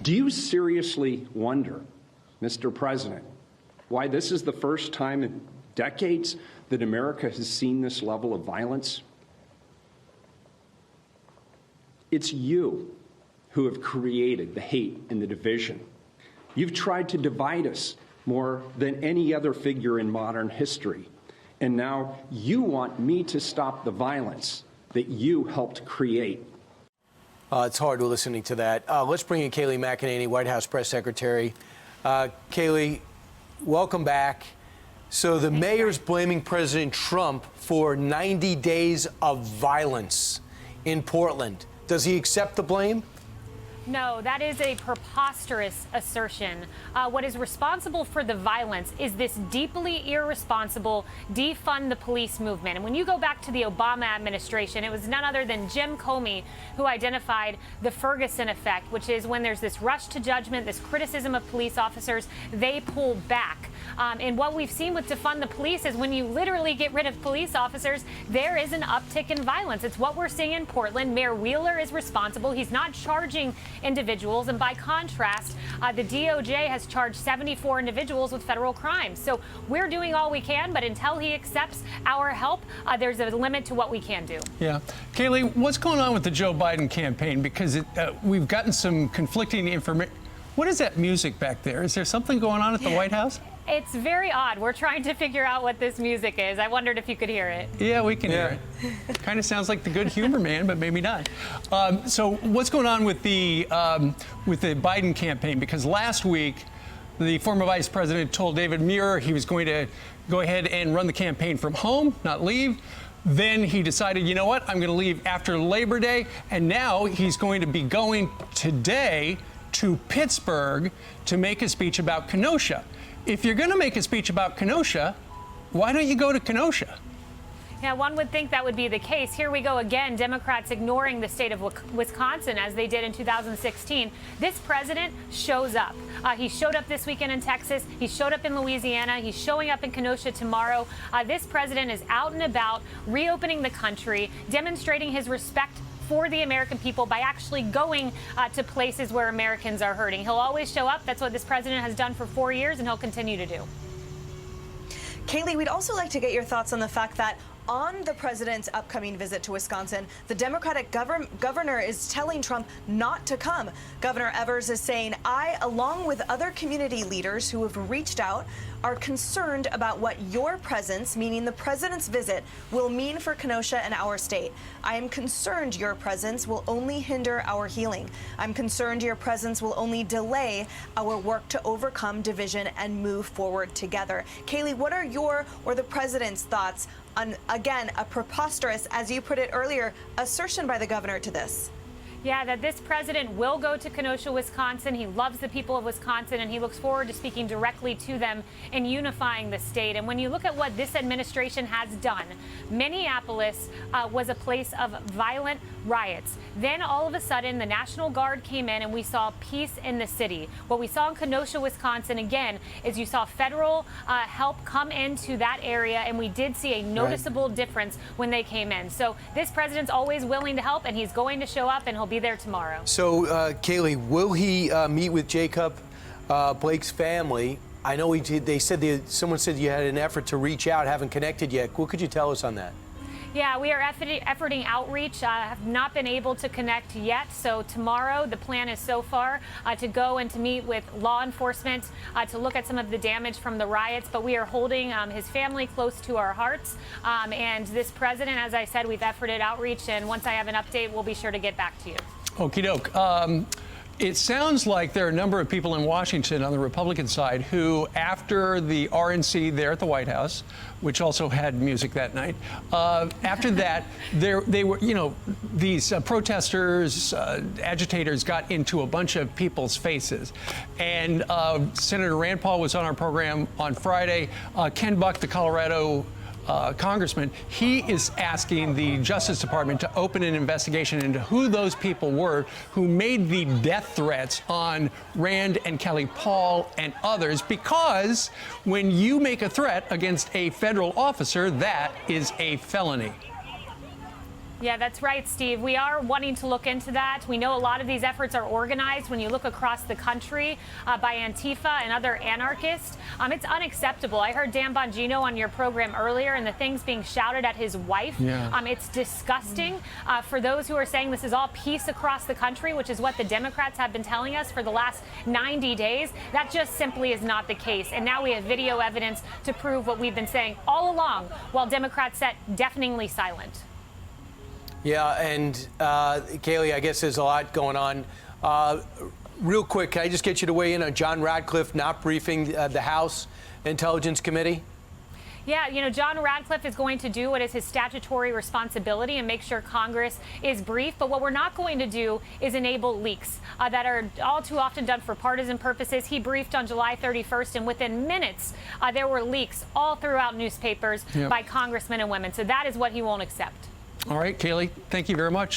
Do you seriously wonder, Mr. President, why this is the first time in decades that America has seen this level of violence? It's you who have created the hate and the division. You've tried to divide us more than any other figure in modern history. And now you want me to stop the violence that you helped create. It's hard listening to that. Let's bring in Kayleigh McEnany, White House Press Secretary. Kayleigh, welcome back. So the mayor's blaming President Trump for 90 days of violence in Portland. Does he accept the blame? No, that is a preposterous assertion. What is responsible for the violence is this deeply irresponsible defund the police movement. And when you go back to the Obama administration, it was none other than Jim Comey who identified the Ferguson effect, which is when there's this rush to judgment, this criticism of police officers, they pull back. And what we've seen with defund the police is when you literally get rid of police officers, there is an uptick in violence. It's what we're seeing in Portland. Mayor Wheeler is responsible. He's not charging individuals. And by contrast, the DOJ has charged 74 individuals with federal crimes. So we're doing all we can, but until he accepts our help, there's a limit to what we can do. Yeah. Kayleigh, what's going on with the Joe Biden campaign? Because we've gotten some conflicting information. What is that music back there? Is there something going on at the White House? It's very odd. We're trying to figure out what this music is. I wondered if you could hear it. Yeah, we can hear it. Kind of sounds like the Good Humor Man, but maybe not. So what's going on with the Biden campaign? Because last week, the former vice president told David Muir he was going to go ahead and run the campaign from home, not leave. Then he decided, you know what, I'm going to leave after Labor Day. And now he's going to be going today to Pittsburgh to make a speech about Kenosha. If you're going to make a speech about Kenosha, why don't you go to Kenosha? Yeah, one would think that would be the case. Here we go again, Democrats ignoring the state of Wisconsin as they did in 2016. This president shows up. He showed up this weekend in Texas. He showed up in Louisiana. He's showing up in Kenosha tomorrow. This president is out and about, reopening the country, demonstrating his respect for the American people by actually going to places where Americans are hurting. He'll always show up. That's what this president has done for 4 years, and he'll continue to do. Kayleigh, we'd also like to get your thoughts on the fact that on the president's upcoming visit to Wisconsin, the Democratic governor is telling Trump not to come. Governor Evers is saying, I, along with other community leaders who have reached out, are concerned about what your presence, meaning the president's visit, will mean for Kenosha and our state. I am concerned your presence will only hinder our healing. I'm concerned your presence will only delay our work to overcome division and move forward together. Kayleigh, what are your or the president's thoughts on, again, a preposterous, as you put it earlier, assertion by the governor to this? Yeah, that this president will go to Kenosha, Wisconsin. He loves the people of Wisconsin, and he looks forward to speaking directly to them and unifying the state. And when you look at what this administration has done, Minneapolis was a place of violent riots. Then all of a sudden, the National Guard came in and we saw peace in the city. What we saw in Kenosha, Wisconsin, again, is you saw federal help come into that area, and we did see a noticeable difference when they came in. So this president's always willing to help, and he's going to show up, and he'll be there tomorrow. So, Kayleigh, will he meet with Jacob Blake's family? I know he did. They said someone said you had an effort to reach out, haven't connected yet. What could you tell us on that? Yeah, we are efforting outreach. Have not been able to connect yet. So tomorrow, the plan is so far to go and to meet with law enforcement to look at some of the damage from the riots. But we are holding his family close to our hearts. And this president, as I said, we've efforted outreach. And once I have an update, we'll be sure to get back to you. Okie doke. It sounds like there are a number of people in Washington on the Republican side who, after the RNC there at the White House, which also had music that night, after that, they were, you know, these protesters, agitators got into a bunch of people's faces. And Senator Rand Paul was on our program on Friday. Ken Buck, the Colorado congressman, he is asking the Justice Department to open an investigation into who those people were who made the death threats on Rand and Kelly Paul and others, because when you make a threat against a federal officer, that is a felony. Yeah, that's right, Steve. We are wanting to look into that. We know a lot of these efforts are organized when you look across the country by Antifa and other anarchists. It's unacceptable. I heard Dan Bongino on your program earlier and the things being shouted at his wife. Yeah. It's disgusting. For those who are saying this is all peace across the country, which is what the Democrats have been telling us for the last 90 days, that just simply is not the case. And now we have video evidence to prove what we've been saying all along, while Democrats sat deafeningly silent. Yeah, and Kayleigh, I guess there's a lot going on. Real quick, can I just get you to weigh in on John Radcliffe not briefing the House Intelligence Committee? Yeah, you know, John Radcliffe is going to do what is his statutory responsibility and make sure Congress is briefed. But what we're not going to do is enable leaks that are all too often done for partisan purposes. He briefed on July 31st, and within minutes, there were leaks all throughout newspapers by congressmen and women. So that is what he won't accept. All right, Kayleigh, thank you very much.